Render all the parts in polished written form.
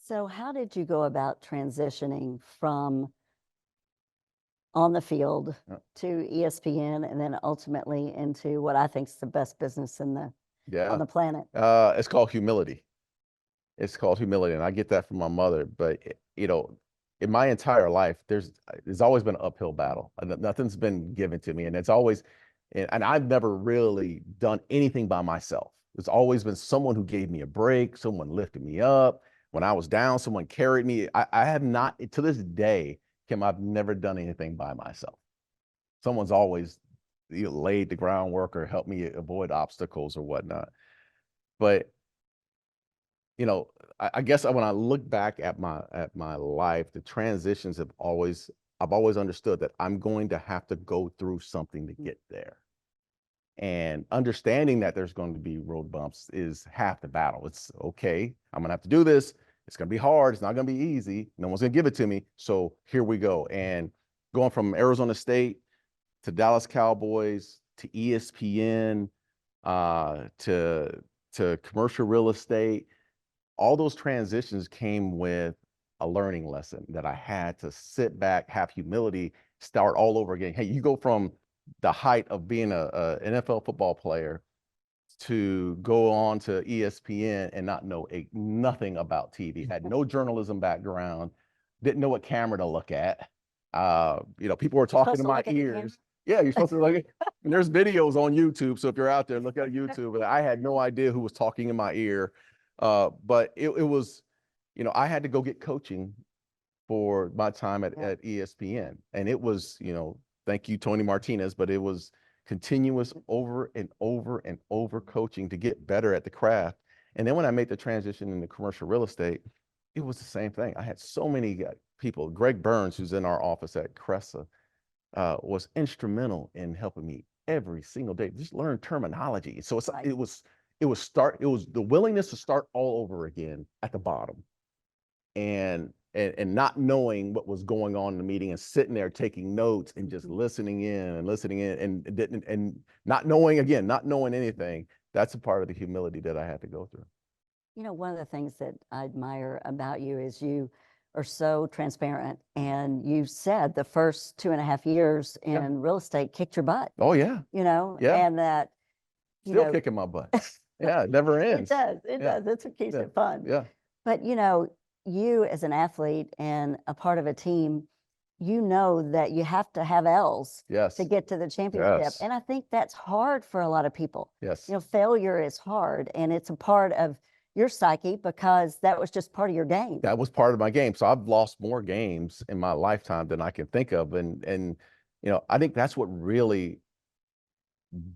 So how did you go about transitioning from on the field Yeah. to ESPN and then ultimately into what I think is the best business on Yeah. the planet? It's called humility. It's called humility, and I get that from my mother. But in my entire life, there's always been an uphill battle. Nothing's been given to me, and it's always, and I've never really done anything by myself. There's always been someone who gave me a break, someone lifted me up when I was down, someone carried me. I have not, to this day, Kim, I've never done anything by myself. Someone's always laid the groundwork or helped me avoid obstacles or whatnot. But I guess when I look back at my life, the transitions I've always understood that I'm going to have to go through something to get there. And understanding that there's going to be road bumps is half the battle. It's okay, I'm gonna have to do this. It's gonna be hard. It's not gonna be easy. No one's gonna give it to me. So here we go. And going from Arizona State to Dallas Cowboys to ESPN, to commercial real estate, all those transitions came with a learning lesson that I had to sit back, have humility, start all over again. Hey, you go from the height of being a NFL football player to go on to ESPN and not know nothing about TV, had no journalism background, didn't know what camera to look at. People were talking Supposed in to my look at the camera? ears. Yeah, you're supposed to look at, and there's videos on YouTube. So if you're out there, look at YouTube. But I had no idea who was talking in my ear. But it was, I had to go get coaching for my time at ESPN. And it was, thank you, Tony Martinez, but it was continuous over and over and over coaching to get better at the craft. And then when I made the transition into commercial real estate, it was the same thing. I had so many people. Greg Burns, who's in our office at Cressa, was instrumental in helping me every single day. Just learn terminology. So it was the willingness to start all over again at the bottom, and not knowing what was going on in the meeting and sitting there taking notes and just listening in and not knowing anything. That's a part of the humility that I had to go through. One of the things that I admire about you is you are so transparent, and you said the first 2.5 years in real estate kicked your butt. Oh yeah. Yeah. And that, Still kicking my butt. Yeah, it never ends. It does. That's what keeps it fun. Yeah. But you as an athlete and a part of a team, that you have to have L's to get to the championship. Yes. And I think that's hard for a lot of people. Yes. Failure is hard, and it's a part of your psyche because that was just part of your game. That was part of my game. So I've lost more games in my lifetime than I can think of. And I think that's what really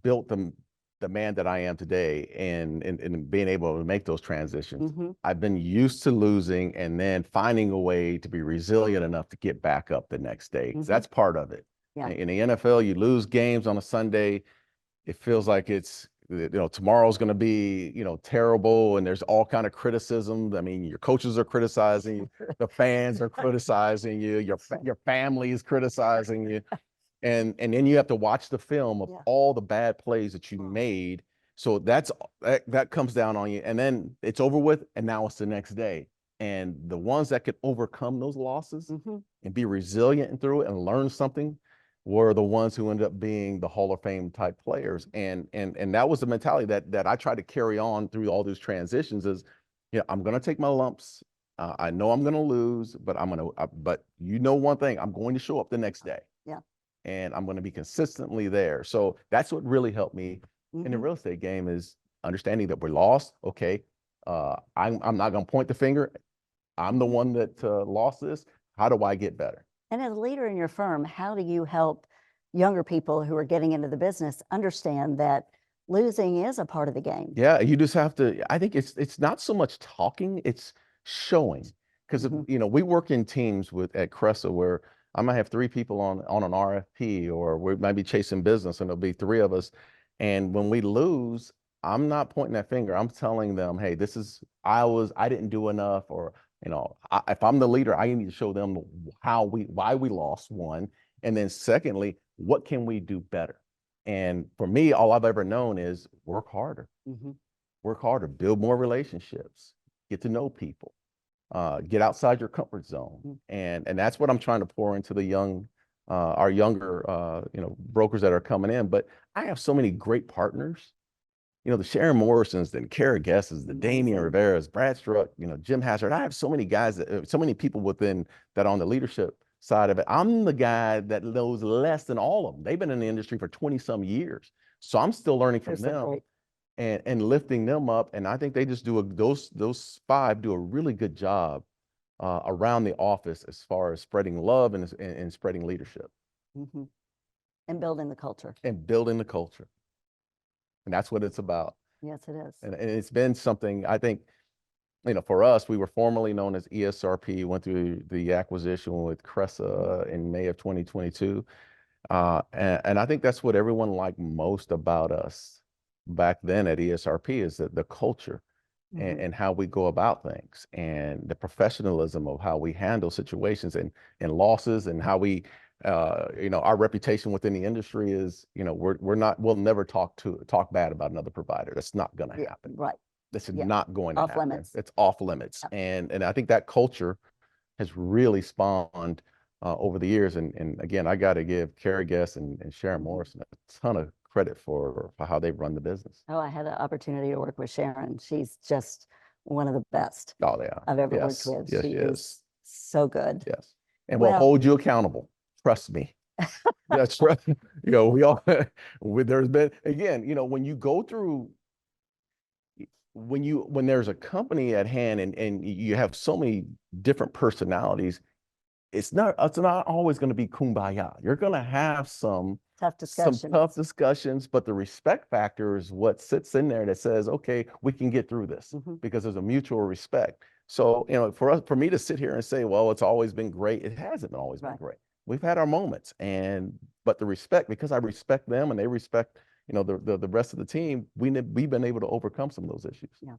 built the man that I am today, and being able to make those transitions. I've been used to losing and then finding a way to be resilient enough to get back up the next day. That's part of it. Yeah. In the NFL, you lose games on a Sunday. It feels like it's, tomorrow's going to be, terrible. And there's all kind of criticism. I mean, your coaches are criticizing you, the fans are criticizing you, your family is criticizing you. And then you have to watch the film of all the bad plays that you made. So that comes down on you, and then it's over with, and now it's the next day. And the ones that could overcome those losses and be resilient and through it and learn something were the ones who ended up being the Hall of Fame type players. And that was the mentality that I tried to carry on through all these transitions is, I'm going to take my lumps. I know I'm going to lose, but but one thing, I'm going to show up the next day. Yeah. And I'm going to be consistently there. So that's what really helped me in the real estate game, is understanding that we're lost. Okay. I'm not going to point the finger. I'm the one that lost this. How do I get better? And as a leader in your firm, how do you help younger people who are getting into the business understand that losing is a part of the game? Yeah, you just have to, I think it's not so much talking, it's showing. Because we work in teams at Cressa where I might have 3 people on an RFP, or we might be chasing business and there'll be 3 of us. And when we lose, I'm not pointing that finger. I'm telling them, hey, I didn't do enough, or, if I'm the leader, I need to show them why we lost, one. And then secondly, what can we do better? And for me, all I've ever known is work harder, build more relationships, get to know people. get outside your comfort zone. And that's what I'm trying to pour into the our younger, brokers that are coming in. But I have so many great partners, the Sharon Morrisons, the Kara Guesses, the Damian Rivera's, Brad Struck, Jim Hazard. I have so many guys so many people within that on the leadership side of it. I'm the guy that knows less than all of them. They've been in the industry for 20 some years. So I'm still learning from them and lifting them up. And I think they just those five do a really good job around the office as far as spreading love and spreading leadership. And building the culture. And building the culture. And that's what it's about. Yes, it is. And it's been something, I think, for us, we were formerly known as ESRP, went through the acquisition with Cressa in May of 2022. And I think that's what everyone liked most about us back then at ESRP is that the culture and how we go about things and the professionalism of how we handle situations and losses and how we, our reputation within the industry is, we'll never talk bad about another provider. That's not going to happen. Right. This is not going to off happen. Limits. It's off limits. Yep. And I think that culture has really spawned over the years. And again, I got to give Kara Guess and Sharon Morrison a ton of credit for how they've run the business. Oh, I had an opportunity to work with Sharon. She's just one of the best I've ever worked with. Yes, she is so good. Yes. And we'll hold you accountable. Trust me. That's right. We all, there's been, again, when you go through, when there's a company at hand and you have so many different personalities, it's not always going to be kumbaya. You're going to have some tough discussions, but the respect factor is what sits in there that says, okay, we can get through this because there's a mutual respect. So, for me to sit here and say, well, it's always been great. It hasn't always been great. We've had our moments but the respect, because I respect them and they respect, the rest of the team, we've been able to overcome some of those issues. Yeah.